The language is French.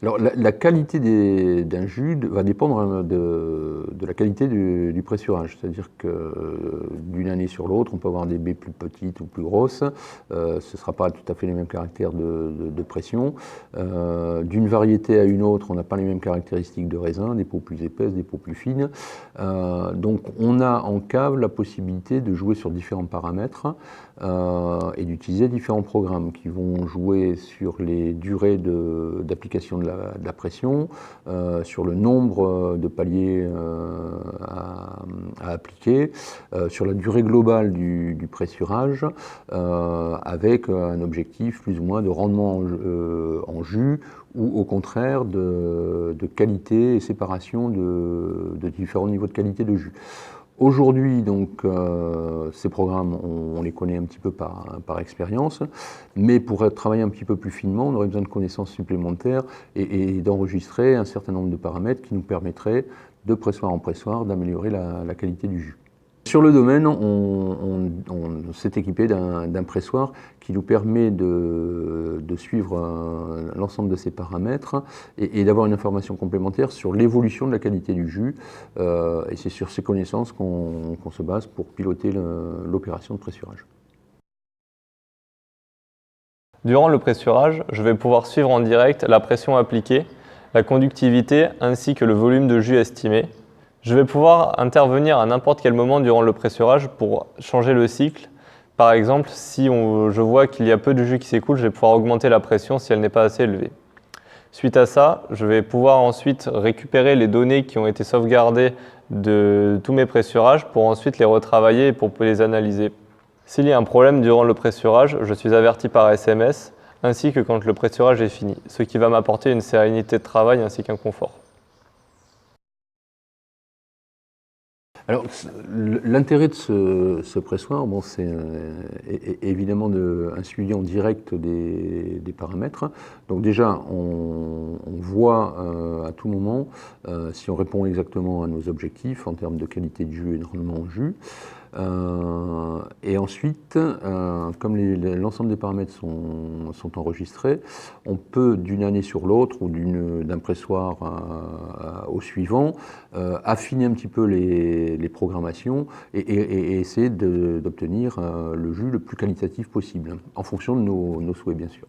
Alors, la qualité d'un jus va dépendre de la qualité du pressurage. C'est-à-dire que d'une année sur l'autre, on peut avoir des baies plus petites ou plus grosses. Ce ne sera pas tout à fait les mêmes caractères de pression. D'une variété à une autre, on n'a pas les mêmes caractéristiques de raisin, des peaux plus épaisses, des peaux plus fines. Donc, on a en cave la possibilité de jouer sur différents paramètres et d'utiliser différents programmes qui vont jouer sur les durées d'application de la pression, sur le nombre de paliers à appliquer, sur la durée globale du pressurage, avec un objectif plus ou moins de rendement en jus ou au contraire de qualité et séparation de différents niveaux de qualité de jus. Aujourd'hui, donc, ces programmes, on les connaît un petit peu par expérience, mais pour travailler un petit peu plus finement, on aurait besoin de connaissances supplémentaires et d'enregistrer un certain nombre de paramètres qui nous permettraient, de pressoir en pressoir, d'améliorer la qualité du jus. Sur le domaine, on s'est équipé d'un pressoir qui nous permet de suivre l'ensemble de ces paramètres et d'avoir une information complémentaire sur l'évolution de la qualité du jus. Et c'est sur ces connaissances qu'on se base pour piloter l'opération de pressurage. Durant le pressurage, je vais pouvoir suivre en direct la pression appliquée, la conductivité ainsi que le volume de jus estimé. Je vais pouvoir intervenir à n'importe quel moment durant le pressurage pour changer le cycle. Par exemple, si je vois qu'il y a peu de jus qui s'écoule, je vais pouvoir augmenter la pression si elle n'est pas assez élevée. Suite à ça, je vais pouvoir ensuite récupérer les données qui ont été sauvegardées de tous mes pressurages pour ensuite les retravailler et pour les analyser. S'il y a un problème durant le pressurage, je suis averti par SMS, ainsi que quand le pressurage est fini, ce qui va m'apporter une sérénité de travail ainsi qu'un confort. Alors, l'intérêt de ce pressoir, bon, c'est évidemment un suivi en direct des paramètres. Donc déjà, on voit à tout moment si on répond exactement à nos objectifs en termes de qualité de jus et de rendement en jus. Et ensuite, comme l'ensemble des paramètres sont enregistrés, on peut d'une année sur l'autre ou d'un pressoir au suivant affiner un petit peu les programmations et essayer d'obtenir le jus le plus qualitatif possible, en fonction de nos souhaits bien sûr.